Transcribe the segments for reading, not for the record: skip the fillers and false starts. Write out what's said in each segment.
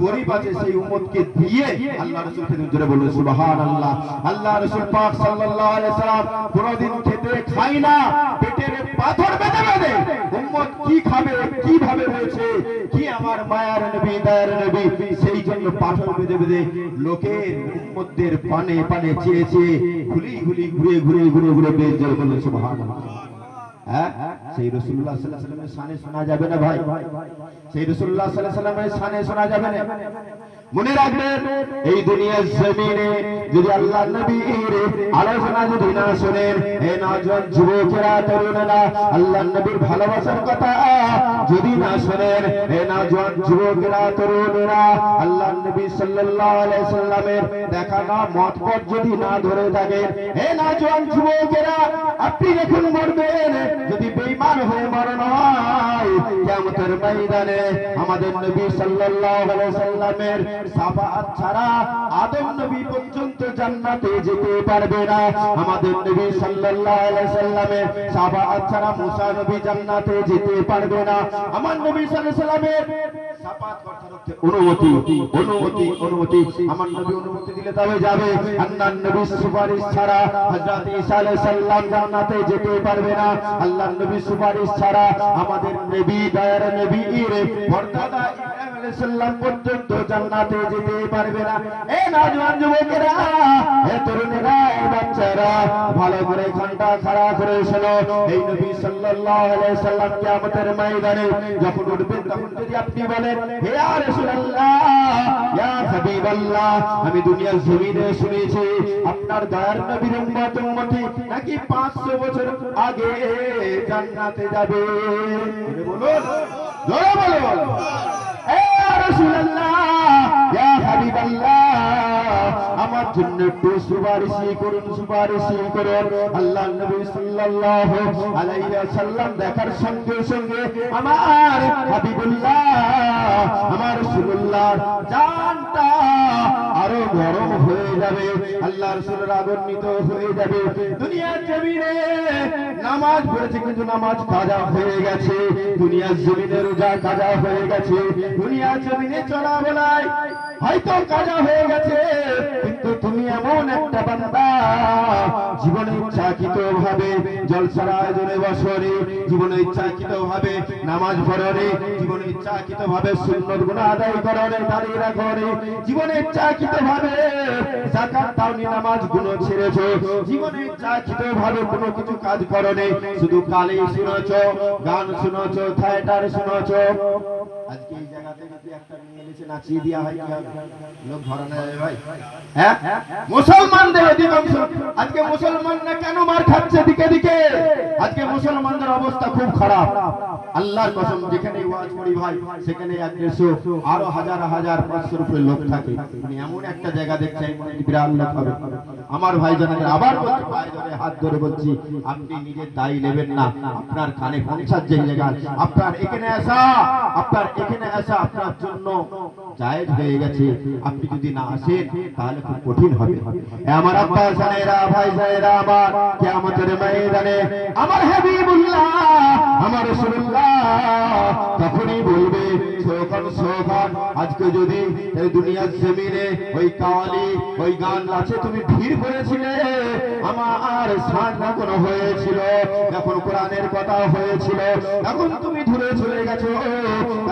গরিব আছে সেই উম্মতকে দিয়ে আল্লাহ রাসূলকে জোরে বলুন সুবহানাল্লাহ। আল্লাহ রাসূল পাক সাল্লাল্লাহু আলাইহি সাল্লাম কোনদিন খেতে খাই না, পেটের পাথর বেঁধে বেঁধে উম্মত কি খাবে কিভাবে হয়েছে কি আমার মায়ার নবী দয়ার নবী, সেই জন্য পাথর বেঁধে বেঁধে লোকের উম্মতদের পানে পানে চেয়েছে ঘুরি ঘুরি ঘুরে ঘুরে ঘুরে ঘুরে বেশ জোরে বলুন সুবহানাল্লাহ। সেই রাসূলুল্লাহ সাল্লাল্লাহু আলাইহি ওয়াসাল্লামের শানে শোনা যাবে না ভাই, সেই রাসূলুল্লাহ সাল্লাল্লাহু আলাইহি ওয়াসাল্লামের শানে শোনা যাবে না। মনে রাখবেন এই দুনিয়ার জমিনে যদি আল্লাহর নবীর আলোচনা যদি না শুনেন, হে নওজোয়ান যুবকেরা তরুণেরা, আল্লাহর নবীর ভালোবাসার কথা যদি না শুনেন, হে নওজোয়ান যুবকেরা তরুণেরা, আল্লাহর নবী সাল্লাল্লাহু আলাইহি ওয়াসাল্লামের দেখানো মতপথ যদি না ধরে থাকেন, হে নওজোয়ান যুবকেরা আপনি যখন মরবেন যদি বেঈমান হয়ে মরণ হয়, কিয়ামতের ময়দানে আমাদের নবী সাল্লাল্লাহু আলাইহি ওয়াসাল্লামের শাফাআত ছাড়া আদম নবী পর্যন্ত জান্নাতে যেতে পারবে না। আমাদের নবী সাল্লাল্লাহু আলাইহি ওয়াসাল্লামের শাফাআত ছাড়া মুসা নবী জান্নাতে যেতে পারবে না। আমার নবী সাল্লাল্লাহু আলাইহি ওয়াসাল্লামের শাফাআত করতে অনুমতি অনুমতি অনুমতি আমার নবী অনুমতি দিলে তবে যাবে। আল্লাহর নবীর সুপারিশ ছাড়া হযরত ঈসা আলাইহিস সালাম জান্নাতে যেতে পারবে না। আল্লাহর নবীর সুপারিশ ছাড়া আমাদের নবী দয়ার নবী পরদাদা ইব্রাহিম আলাইহিস সালাম পর্যন্ত জান্নাতে যেতে পারবে না। এই নওজোয়ান যুবকেরা, এই তরুণেরা, এই বাচ্চারা ভালো করে ঘন্টা খাড়া করে শোনো। এই নবী সাল্লাল্লাহু আলাইহি সাল্লাম কিয়ামতের ময়দানে যখন উঠবেন তখন যদি আপনি বলেন, হে ইয়া রাসূলুল্লাহ ইয়া হাবিবাল্লাহ, আমি দুনিয়ার জমিনে শুনেছি আপনার দয়ার নবীর উম্মত উম্মতি নাকি 500 বছর আগে জান্নাতে যাবে, বলুন জোরে বলুন, হে ইয়া রাসূলুল্লাহ ইয়া হাবিবাল্লাহ, আমার জন্য একটু সুপারিশ করুন, সুপারিশ করুন। আল্লাহর নবী সাল্লাল্লাহু আলাইহি ওয়াসাল্লাম দেখার সঙ্গে সঙ্গে আমার হাবিবুল্লাহ আমার রাসূলুল্লাহ জানটা আরো গরম হয়ে যাবে, আল্লাহ রাসূল রাগান্বিত হয়ে যাবে। দুনিয়ার জমিনে নামাজ পড়েছে কিন্তু নামাজ কাজা হয়ে গেছে, দুনিয়ার জমিনে রোজা কাজা হয়ে গেছে, দুনিয়ার জমিনে চলা বলাই হয়তো কাজা হয়ে গেছে, কিন্তু তুমি এমন একটা বান্দা জীবনে ইচ্ছাকৃত ভাবে জলসার আয়োজনে বসরে, জীবনে ইচ্ছাকৃত ভাবে নামাজ পড়রে, জীবনে ইচ্ছাকৃত ভাবে সুন্নত গুনাহ আদায় কররে, দাঁড়িয়ে রাখরে, জীবনে ইচ্ছাকৃত ভাবে যাকাত দাওনি নামাজ গুলো ছেড়েছো, জীবনে ইচ্ছাকৃত ভাবে কোনো কিছু কাজ করনে, শুধু কালি শুনেছো, গান শুনেছো, থিয়েটার শুনেছো। আজকে এই জায়গাতে যদি একটা নিয়ে এসে নাচিয়ে দেওয়া হয় কি হবে? লোক ধরা না যাবে ভাই? হ্যাঁ, মুসলমানদের অধিকাংশ আজকে মুসলমানরা কেন মার খাচ্ছে দিকে দিকে? আজকে মুসলমানদের অবস্থা খুব খারাপ। আল্লাহর কসম, যেখানে ওয়াজ করি ভাই সেখানে 150 আরো হাজার হাজার 500 উপরে লোক থাকে। মানে এমন একটা জায়গা দেখছেন বিরাট লোক হবে। আমার ভাই জানেন, আবার বলছি, ভাই ধরে হাত ধরে বলছি, আপনি নিজের দায়ী নেবেন না। আপনার কানে পৌঁছার যে জায়গা, আপনার এখানে আসা, আপনার এখানে আসা আপনার জন্য জায়েজ হয়ে গেছে। আপনি যদি না আসেন তাহলে খুব কঠিন হবে। আমার আব্বা জানেরা, ভাই জানেরা, আমার কিয়ামতের ময়দানে আমার হাবিবুল্লাহ আমার রাসূলুল্লাহ তখনই বলবে, সোহান সোহান, আজকে যদি এই দুনিয়ার জমিনে ওই কাওয়ালি ওই গান নাচে তুমি ভিড় করেছিলে, আমার শান যখন হয়েছিল, যখন কোরআনের কথা হয়েছিল, এখন তুমি দূরে চলে গেছো,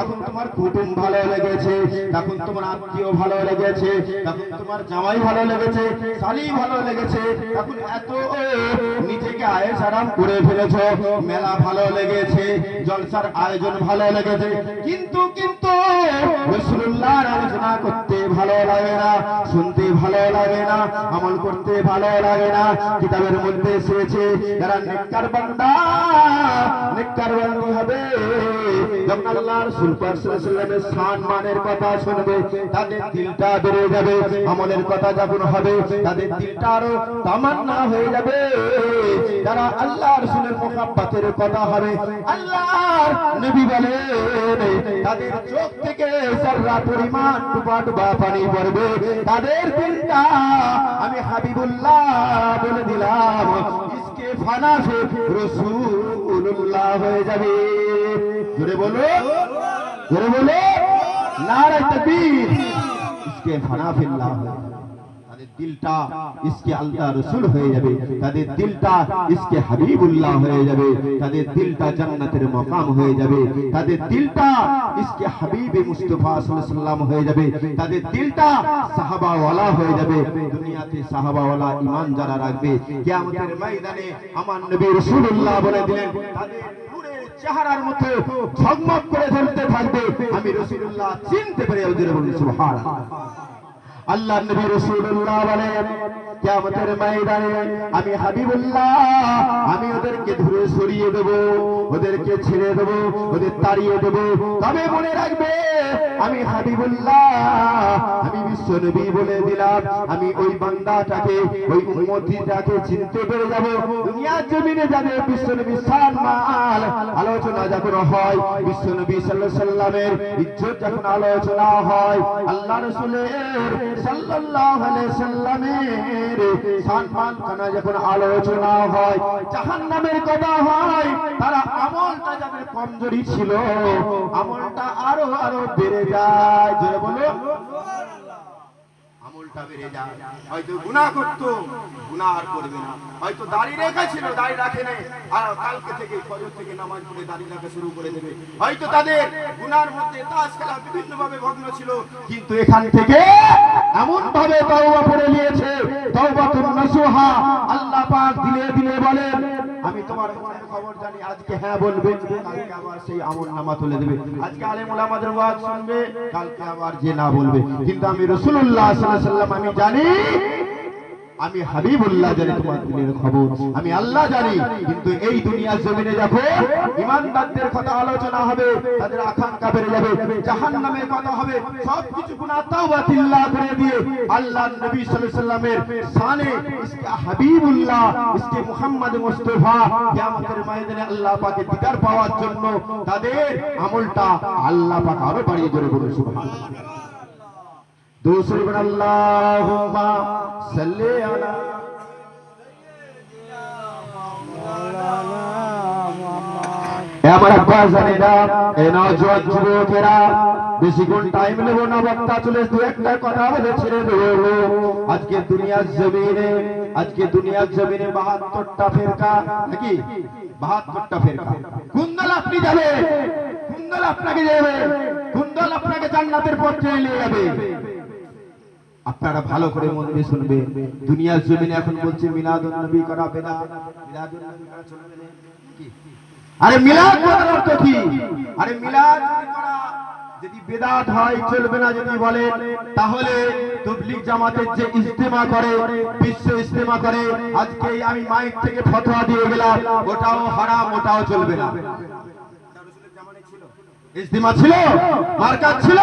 এখন তোমার কুটুম ভালো লেগেছে, এখন তোমার আত্মীয় ভালো লেগেছে, এখন তোমার জামাই ভালো লেগেছে, শালি ভালো লেগেছে, এখন এত নিজেকে আয়েশ আরাম করে ফেলেছো, মেলা ভালো লেগেছে, জলসার আয়োজন ভালো লেগেছে, কিন্তু কিন্তু রাসূলুল্লাহর আলোচনা করতে ভালো লাগে না, শুনতে ভালো লাগে না, আমল করতে ভালো লাগে না। কিতাবের মধ্যে এসেছে যারা নেককার বান্দা, নেককার বান্দী হবে, যখন আল্লাহ রাসূল সাল্লাল্লাহু আলাইহি ওয়াসাল্লামের সম্মানের কথা শুনবে তাদের দিলটা বেড়ে যাবে, আমলের কথা যখন হবে তাদের দিলটা আরো তামান্না হয়ে যাবে। যারা আল্লাহ রাসূলের মুহাব্বতের কথা হবে, আল্লাহর নবী বলেন তাদের চোখ থেকে সাররা পরিমাণ টুপা টুপা পানি পড়বে, তাদের দিলটা আমি হাবিবুল্লাহ বলে দিলাম ইসকে ফানা সে রাসূলুল্লাহ হয়ে যাবে। জোরে বলো, জোরে বলো। नारे तकबीर, इसके फना फिल्लाह है। তাদের দিলটা ইসকে আল্লাহ রাসূল হয়ে যাবে, তাদের দিলটা ইসকে হাবিবুল্লাহ হয়ে যাবে, তাদের দিলটা জান্নাতের মাকাম হয়ে যাবে, তাদের দিলটা ইসকে হাবিবে মুস্তাফা সাল্লাল্লাহু আলাইহি ওয়াসাল্লাম হয়ে যাবে, তাদের দিলটা সাহাবা ওয়ালা হয়ে যাবে। দুনিয়াতে সাহাবা ওয়ালা ঈমান যারা রাখবে কিয়ামতের ময়দানে আমার নবী রাসূলুল্লাহ বলে দিলেন তাদের নূরের চেহারার মতো ঝকমক করে জ্বলতে থাকবে। আমি রাসূলুল্লাহ চিনতে পেরে ওদের বলি সুবহানাল্লাহ। আল্লাহ নবী রাসূলুল্লাহ বলেন কিয়ামতের ময়দানে আমি হাবিবুল্লাহ আমি ওদেরকে ধরে সরিয়ে দেব, ওদেরকে ছেড়ে দেব, ওদের তাড়িয়ে দেব। তবে মনে রাখবে আমি হাবিবুল্লাহ আমি বিশ্ব নবী বলে দিলাম, আমি ওই বান্দাটাকে ওই উম্মতিটাকে চিনতে পেরে যাব। দুনিয়ার জমিনে যাদের বিশ্ব নবী সম্মান আলোচনা যখন হয়, বিশ্ব নবী সাল্লাল্লাহু আলাইহি সাল্লামের ইজ্জত যখন আলোচনা হয়, আল্লাহ রাসূলের সাল্লাল্লাহু আলাইহি সাল্লামের সম্মান খানা যখন আলোচনা হয়, জাহান্নামের কথা হয়, তারা আমলটা যাদের কমজোরি ছিল আমলটা আরো আরো বেড়ে যায়। জোরে বলো আমলটা বেড়ে যায়। হয়তো গুনাহ করতো, গুনাহ আর করবে না। হয়তো দাড়ি রেখেছিল, দাড়ি রাখে নাই, আর কালকে থেকে ফজর থেকে নামাজ পড়ে দাড়ি রাখা শুরু করে দেবে। হয়তো তাদের গুনার মধ্যে তাস খেলা বিভিন্ন ভাবে ভগ্ন ছিল, কিন্তু এখান থেকে এমন ভাবে তওবা করে নিয়েছে, তওবাতুন নাসুহা। আল্লাহ পাক দিলে দিলে বলেন আমি তোমার খবর জানি, আজকে হ্যাঁ বলবে, কালকে আবার সেই আমলনামা তুলে দেবে। আজকে আলেম ওলামাদের ওয়াজ শুনবে, কালকে আবার যে না বলবে। কিন্তু আমি রাসূলুল্লাহ সাল্লাল্লাহু আলাইহি ওয়াসাল্লাম আমি জানি, আমি হাবিবুল্লাহ জানি তোমার দিলের খবর, আমি আল্লাহ জানি। কিন্তু এই দুনিয়ার জমিনে যখন ঈমানদারদের কথা আলোচনা হবে, তাদের আকাঙ্ক্ষা বেড়ে যাবে, জাহান্নামের কথা হবে, সবকিছু গুনাহ তাওবাতিল্লাহ করে দিয়ে আল্লাহর নবী সাল্লাল্লাহু আলাইহি ওয়াসাল্লামের শানে ইসকে হাবিবুল্লাহ ইসকে মুহাম্মদ মুস্তাফা কিয়ামতের ময়দানে আল্লাহ পাকের দিদার পাওয়ার জন্য তাদের আমলটা আল্লাহ পাক আরো বাড়িয়ে ধরে বলে সুবহানাল্লাহ। दूसरी बन अल्लाहुम्मा सल्ली अला আমার আব্বা জানেরা এই নওজোয়ান যুবকেরা বেশিক্ষণ টাইম নেব না, বক্তা চলে দু একটা কথা বলে ছেড়ে দেব। আজকে দুনিয়ার জমিনে ৭২টা ফেরকা নাকি ৭২টা ফেরকা। কোন দল আপনি যাবে, কোন দল আপনাকে যাবে, কোন দল আপনাকে জান্নাতের পথে নিয়ে যাবে? আপনারা ভালো করে মন দিয়ে শুনবেন। দুনিয়ার জমিনে এখন বলছে মিলাদুন নবী করা বেদাত, মিলাদুন নবী করা চলবে না। কি আরে মিলাদ করার অর্থ কি? আরে মিলাদ করা যদি বেদাত হয় চলবে না যদি বলে, তাহলে তাবলীগ জামাতের যে ইজতিমা করে, বিশ্ব ইজতিমা করে, আজকে আমি মাইক থেকে ফতোয়া দিয়ে গেলাম ওটাও হারাম, ওটাও চলবে না। ইজতিমা ছিল, মার্কাত ছিল,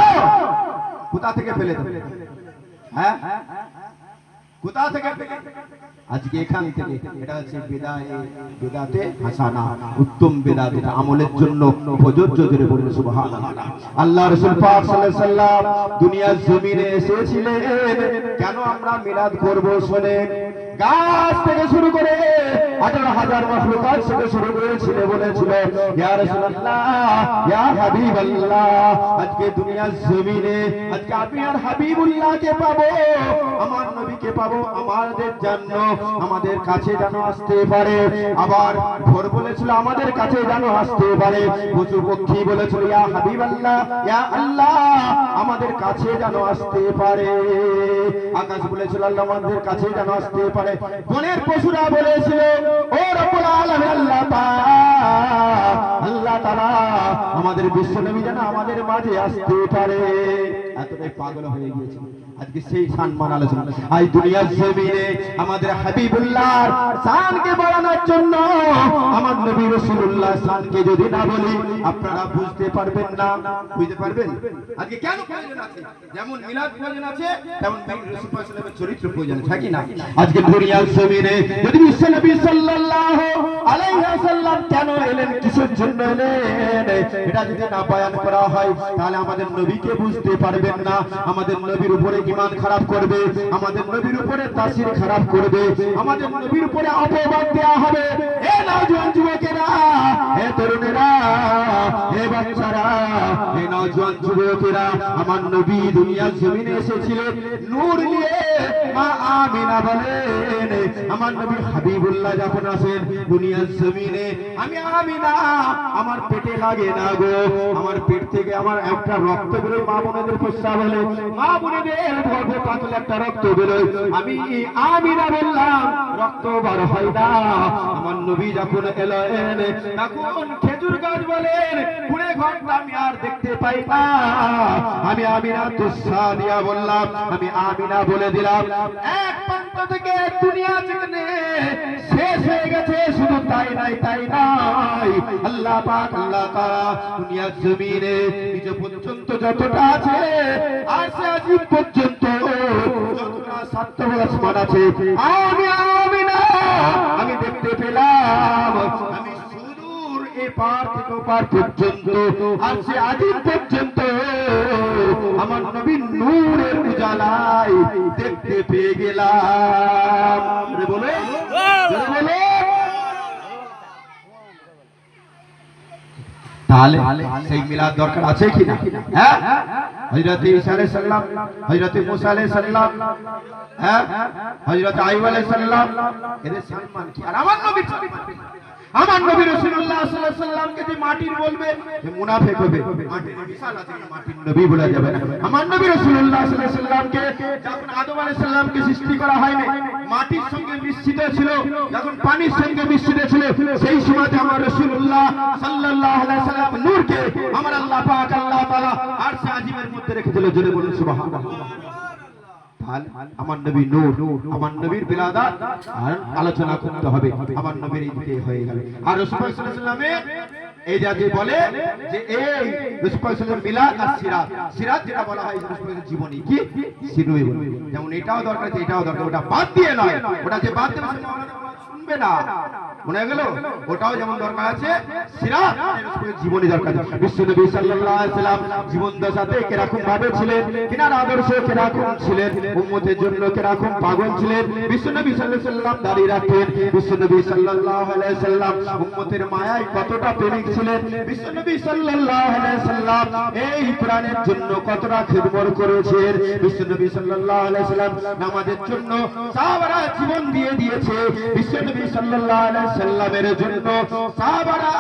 কোথা থেকে ফেলে দেবে? হ্যাঁ কোথা থেকে ফেলে? আজকে এখান থেকে এটা হচ্ছে বেদাতে হাসানা, উত্তম বেদাত, এটা আমলের জন্য প্রযোজ্য। জোরে বলুন সুবহানাল্লাহ। আল্লাহ রাসূল পাক সাল্লাল্লাহু আলাইহি ওয়াসাল্লাম দুনিয়ার জমিনে এসেছিলেন কেন আমরা মিলাদ করব? শুনেন, গাছ থেকে শুরু করে ১৮,০০০ মাখলুকাত থেকে শুরু করেছিল, বলেছিল ইয়া রাসূলুল্লাহ ইয়া হাবিবাল্লাহ, আজকে দুনিয়ার জমিনে আজকে আমি আর হাবিবুল্লাহকে পাবো, আমার নবীকে পাবো, আমাদের জন্য আমাদের কাছে যেন আসতে পারে। আবার ভোর বলেছিল আমাদের কাছে যেন আসতে পারে, পশু পক্ষী বলেছিল ইয়া হাবিবাল্লাহ ইয়া আল্লাহ আমাদের কাছে যেন আসতে পারে, আকাশ বলেছিল আল্লাহ আমাদের কাছে যেন আসতে পারে, বনের পশুরা বলেছিল ও রব্বুল আলামিন আল্লাহ পাক আল্লাহ তাআলা আমাদের বিশ্ব নবী যেন আমাদের মাঝে আসতে পারে। এতটাই পাগল হয়ে গিয়েছে। আজকে সেই সম্মান আলোচনা আজ দুনিয়ার জমিনে আমাদের হাবিবুল্লাহর শানকে বাড়ানোর জন্য আমার নবী রাসূলুল্লাহ শানকে যদি না বলি আপনারা বুঝতে পারবেন না। বুঝতে পারবেন আজকে কেন প্রয়োজন আছে? যেমন মিলাদ প্রয়োজন আছে, তেমন নবী রাসূল সাল্লাল্লাহু আলাইহি ওয়াসাল্লামের চরিত্র প্রয়োজন আছে কি না? আজকে দুনিয়ার জমিনে যদি বিশ্ব নবী সাল্লাল্লাহু আলাইহি ওয়াসাল্লাম কেন এলেন, কিসের জন্য এলেন, এটা যদি না বয়ান করা হয় তাহলে আমাদের নবীকে বুঝতে পারবেন না। না, আমাদের নবীর উপরে ঈমান খারাপ করবে, আমাদের নবীর উপরে তাসির খারাপ করবে, আমাদের নবীর উপরে অপবাদ দেওয়া হবে। হে নওজোয়ান যুবকেরা, হে তরুণেরা, হে বাচ্চারা, হে নওজোয়ান যুবকেরা, আমার নবী দুনিয়ার জমিনে এসেছিলেন নূর নিয়ে। মা আমিনা বলেন, আমার নবী হাবিবুল্লাহ যখন আসেন দুনিয়ার জমিনে, আমি আমিনা আমার পেটে লাগে না গো, আমার পেট থেকে আমার একটা রক্ত বেরোয়, মা বোনেদের প্রস্রাব হলে মা বোনেদের গর্ভ পাতলে একটা রক্ত বেরোয়, আমি আমিনা বললাম রক্ত বার হয় না। আমার নবী যখন এলেন তখন খেজুর গাছ বলেন পুরে ঘন্টা আমি আর দেখতে পাই না। আমি আমিনা তুসা দিয়া বললাম, আমি আমিনা বলে দিলাম এক প্রান্ত থেকে দুনিয়া যেখানে শেষ হয়ে গেছে, শুধু তাই নাই তাই নাই, আল্লাহ পাক আল্লাহ তাআলা দুনিয়ার জমিনে নিজ পর্যন্ত যতটা আছে আর সে আজিব পর্যন্ত যতটা সাতটা আসমান আছে, আমি আমিনা আমি দেখতে পেলাম। আমি সুদূর এ পার থেকে পার পর্যন্ত আর সে আজিব পর্যন্ত আমার নবীর নূরের উজালায় দেখতে পেয়ে গেলাম। বলে বলে তাহলে সেই মিলাদ দরকার আছে কি না? হ্যাঁ, হযরত ঈসা আলাইহিস সালাম, হযরত মুসা আলাইহিস সালাম, হ্যাঁ, হযরত আইয়ুব আলাইহিস সালাম, এদের সম্মান কি? আর আমার নবী, আমার নবী রাসূলুল্লাহ সাল্লাল্লাহু আলাইহি ওয়াসাল্লামকে যে মাটির বলবে সে মুনাফিক হবে, মাটির বিশাল আছে, মাটির নবী বলা যাবে না। আমার নবী রাসূলুল্লাহ সাল্লাল্লাহু আলাইহি ওয়াসাল্লামকে যখন আদম আলাইহিস সালামকে সৃষ্টি করা হয়নি, মাটির সঙ্গে মিশ্রিত ছিল, যখন পানির সঙ্গে মিশ্রিত ছিল, সেই সময়তে আমার রাসূলুল্লাহ সাল্লাল্লাহু আলাইহি ওয়াসাল্লাম নূরকে আমার আল্লাহ পাক আল্লাহ তাআলা আরশে আজিমের মধ্যে রেখেছিল। জোরে বলুন সুবহানাল্লাহ। আমার নবী নূর, আমার নবীর বিলাদাত আর আলোচনা করতে হবে, আমার নবীর দিকে হয়ে গেল। আর রাসূল সাল্লাল্লাহু আলাইহি ওয়াসাল্লামের এই যে বলে যে এই রাসূল সাল্লাল্লাহু আলাইহি ওয়াসাল্লাম মিলাদ আর সিরাত, সিরাত যেটা বলা হয় রাসূল সাল্লাল্লাহু আলাইহি ওয়াসাল্লামের জীবনী কি সিরুই বলে, যেমন এটাও দরকার আছে এটাও দরকার, ওটা বাদ দিয়ে নয়, ওটা যে বাদ দেবে শুনবে না, মনে গেল, ওটাও যেমন দরকার আছে সিরাত রাসূলের জীবনী দরকার। বিশ্বনবী সাল্লাল্লাহু আলাইহি ওয়াসাল্লাম জীবন দশাতে কিরকম ভাবে ছিলেন, কিনার আদর্শ কিরকম ছিলেন, উম্মতের জন্য কিরকম পাগল ছিলেন, বিশ্বনবী সাল্লাল্লাহু আলাইহি ওয়াসাল্লাম দাঁড়িয়ে রাখতেন, বিশ্বনবী সাল্লাল্লাহু আলাইহি ওয়াসাল্লাম উম্মতের মায়ায় কতটা প্রেমিক ছিলেন, বিশ্বনবী সাল্লাল্লাহু আলাইহি ওয়াসাল্লাম এই কোরআনের জন্য কতটা খিদমত করেছেন, বিশ্বনবী সাল্লাল্লাহু আলাইহি ওয়াসাল্লাম নামাজের জন্য সাহাবারা জীবন দিয়ে দিয়েছে, বিশ্বনবী সাল্লাল্লাহু আলাইহি সাল্লামের জন্য সাহাবারা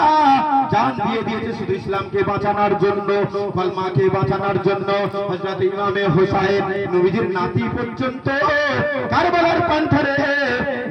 জান দিয়ে দিয়েছে শুধু ইসলামকে বাঁচানোর জন্য, কলমাকে বাঁচানোর জন্য। হযরত ইমামে হোসেন নবীজির নাতি পর্যন্ত কারবালার প্রান্তরে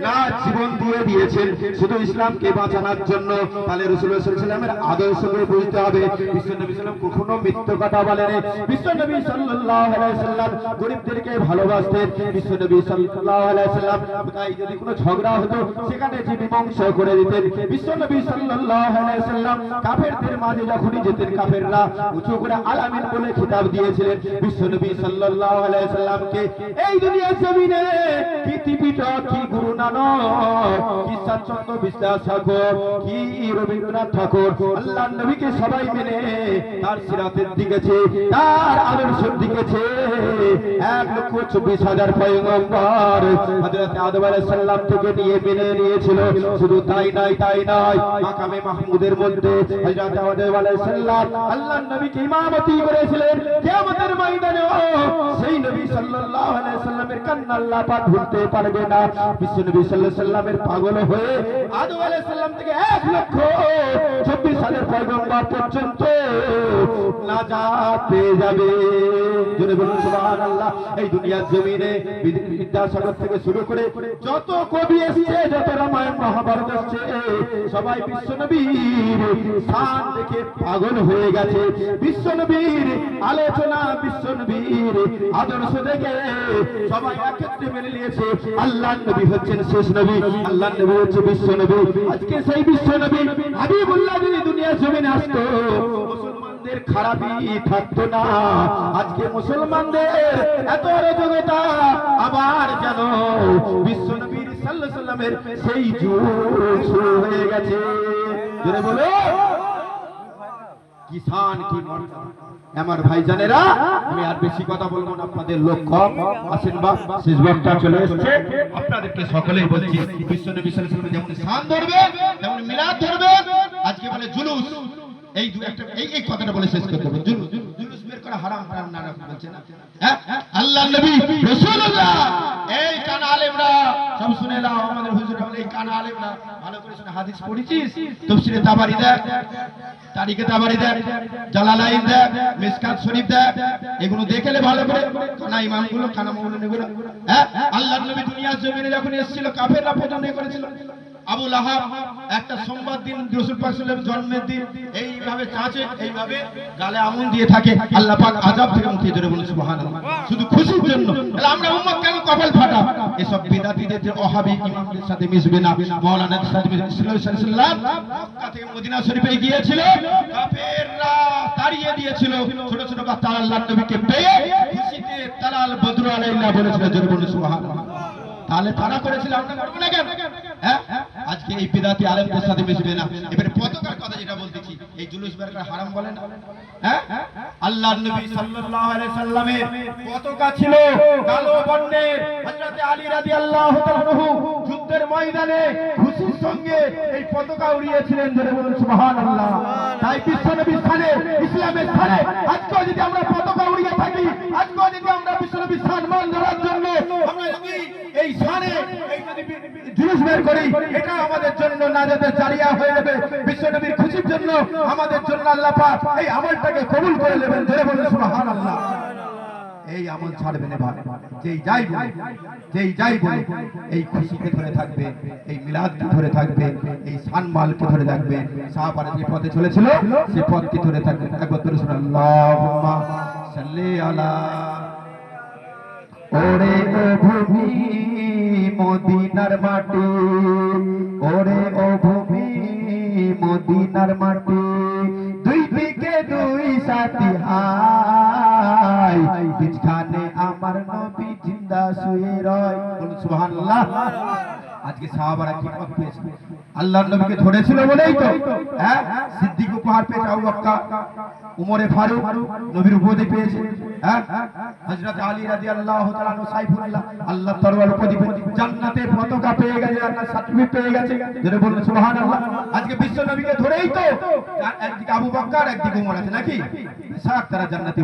না জীবন দিয়ে দিয়েছেন শুধু ইসলামকে বাঁচানোর জন্য। তাহলে রাসূলুল্লাহ সাল্লাল্লাহু আলাইহি ওয়াসাল্লামের আদর্শকে বুঝতে হবে। বিশ্বনবী সাল্লাল্লাহু কখনো মিথ্যা কথা বলেন, বিশ্বনবী সাল্লাল্লাহু আলাইহি ওয়াসাল্লাম গরিবদেরকে ভালোবাসতেন, বিশ্বনবী সাল্লাল্লাহু আলাইহি ওয়াসাল্লাম তাই যদি কোনো ঝগড়া হতো সেখানে যে মীমাংস করে দিতেন, বিশ্বনবী সাল্লাল্লাহু আলাইহি ওয়াসাল্লাম কাফেরদের মাঝে যখনই যেতেন কাফেররা উঁচু করে আলামিন বলে খিতাব দিয়েছিলেন। বিশ্বনবী সাল্লাল্লাহু আলাইহি ওয়াসাল্লামকে এই দুনিয়ার জমিনে কি ত্রিপিটক, কি গুরু নানক, কি সৎচন্দ্র বিদ্যাসাগর, কি রবীন্দ্রনাথ ঠাকুর, আল্লাহর নবীকে সবাই মেনে তার সিরাতের দিকেছে, তার আদর্শের দিকেছে 1,24,000 পয়গম্বর হযরত আদম আলাইহিস সালাম থেকে নিয়ে মেনে নিয়েছিল। শুধু তাই নয় তাই নয়, মাকামে মাহমুদের মধ্যে হযরত আদম আলাইহিস সালাম আল্লাহর নবীকে ইমামতি করেছিলেন। কিয়ামতের ময়দানে সেই নবী সাল্লাল্লাহু আলাইহি সাল্লামের কান্না আল্লাহ পাক ভুলতে পারবে না। বিশ্বনবী সাল্লাল্লাহু আলাইহি সাল্লামের পাগল হয়ে আদম আলাইহিস সালাম থেকে 1,24,000 পয়গম্বর পর্যন্ত নাজাত পেয়ে যাবে। জোরে বলুন সুবহানাল্লাহ। এই দুনিয়ার জমিনে বিদ্যাসাগর থেকে শুরু করে যত কবি এসেছে, যত রামায়ণ মহাভারত এসেছে, সবাই বিশ্বনবীর শান দেখে পাগল হয়ে গেছে, বিশ্বনবীর আলোচনা, বিশ্বনবীর আদর্শ দেখে সবাই একত্রে মেনে নিয়েছে আল্লাহর নবী হচ্ছেন শেষ নবী, আল্লাহর নবী হচ্ছে বিশ্বনবী। আজকে সেই বিশ্বনবী হাবিবুল্লাহ যদি দুনিয়ার জমিনে আসতো মুসলমানদের খারাপই থাকতো না। আজকে মুসলমানদের এত অরাজকতা আবার যেন বিশ্বনবীর সাল্লাল্লাহু আলাইহি সাল্লামের সেই যুগ শুরু হয়ে গেছে। জোরে বলো কি শান, কি মর্যাদা। আমার ভাইজানেরা, আমি আর বেশি কথা বলবো না, আপনাদের লোক কম, আসেন বা শেষ বক্তা চলে এসেছে। আপনাদেরকে সকলেই বলছি, বিশ্বনবী সাল্লাল্লাহু আলাইহি ওয়াসাল্লাম যেমন শান ধরবে, তেমন মিলাদ ধরবে। আজকে বলে জুলুস, এই দু একটা এই কথাটা বলে শেষ করতে হবে। জুলুস বের করা হারাম, হারাম না বলছে না? হ্যাঁ, আল্লাহর নবী রাসূলুল্লাহ, এই কানা আলেমরা সব শুনে নাও, আমাদের হুজুর বলে এই কানা আলেমরা ভালো করে শুনে, হাদিস পড়েছিস? তাফসীরে তাবারি দেখ, তারিখে তাবারি দেখ, জালালাইন দেখ, মিশকাত শরীফ দেখ, এগুলো দেখলে ভালো করে। কানা ইমামগুলো, কানা মাওলানাগুলো, হ্যাঁ, আল্লাহর নবী দুনিয়ার জমিনে যখন এসেছিল কাফেররা পতন করেছিল। আবু লাহাব একটা সোমবার দিন রাসূল পাক সাল্লাল্লাহু আলাইহি ওয়াসাল্লামের জন্মের দিন এইভাবে চাচে, এইভাবে গালে আমন দিয়ে থাকে, আল্লাহ পাক আযাব থেকে মুক্তি দিতে বলেন সুবহানাল্লাহ, শুধু খুশির জন্য। তাহলে আমরা উম্মত কেন কপাল ফাটা? এসব বিদাতীদের যে ওহাবী ইমামদের সাথে মিশবে না, মাওলানাদের সাথে মিশবে। সাল্লাল্লাহু আলাইহি ওয়াসাল্লাম মক্কা থেকে মদিনা শরীফে গিয়েছিল, কাফেররা তাড়িয়ে দিয়েছিল, ছোট ছোট বাচ্চা আল্লাহর নবীকে পেয়ে খুশিতে তালাল বদরু আলাইহিল্লাহ বলেছিল, জোরে বলুন সুবহানাল্লাহ। তাহলে তারা করেছিল, আমরা করব না কেন? হ্যাঁ, আজকে এই বিদাতি আলেমদের সাথে মিশবে না। এবারে পতাকার কথা যেটা বলতেছি, এই জুলুস বের করা হারাম বলেন? হ্যাঁ, আল্লাহর নবী সাল্লাল্লাহু আলাইহি সাল্লামের পতাকা ছিল কালো বর্ণের। হযরত আলী রাদিয়াল্লাহু তাআলা আনহু যুদ্ধের ময়দানে খুশির সঙ্গে এই পতাকা উড়িয়েছিলেন, জোরে বলুন সুবহানাল্লাহ। তাই বিশ্বনবীর স্থানে, ইসলামের স্থানে আজকে যদি আমরা পতাকা উড়িয়ে থাকি, আজকে যদি আমরা বিশ্বনবীর সম্মান ধরার জন্য আমরা যদি এই স্থানে এই যদি জুলুস বের করি, এটা আমাদের জন্য নাজাতের জারিয়া হয়ে যাবে। বিশ্বনবীর খুশির জন্য আমাদের জন্য আল্লাহ পাক এই আমলটাকে কবুল করে নেবেন, জোরে বলুন সুবহানাল্লাহ। এই আমল ছাড়বে না ভাই, যেই যাই বলে এই খুশিকে ধরে থাকবে, এই মিলাদকে ধরে থাকবে, এই সম্মানকে ধরে থাকবে, সাহাবারা যে পথে চলেছিল সেই পথকে ধরে থাকবে। একবার ধরে শুনুন, আল্লাহুম্মা সাল্লি আলা। ওরে ও ভূমি মদিনার মাটি, ওরে ও ভূমি মদিনার মাটি, দুই দিকে দুই সাথী হাই, বিছখানে আমার নবী জিন্দা শুয়ে রয়। বলুন সুবহানাল্লাহ। আজকে সাহাবারা কি পথ পেয়েছে? আল্লাহর নবীকে ধরেছিল বলেই তো, হ্যাঁ, সিদ্দিক উপহার পেয়েছে, আবু বকর, উমরে ফারুক নবীর উপাধি পেয়েছে, হ্যাঁ, হযরত আলী রাদিয়াল্লাহু তাআলা আনহু সাইফুল্লাহ আল্লাহর তরবার উপাধি পেয়েছে, জান্নাতের পতাকা পেয়ে গেছে, জান্নাত সার্টিফিকেট পেয়ে গেছে, যারা বলুন সুবহানাল্লাহ। আজকে বিশ্ব নবীকে ধরেই তো একদিকে আবু বকর, একদিকে উমর আছে নাকি, সাক তারা জান্নাতি।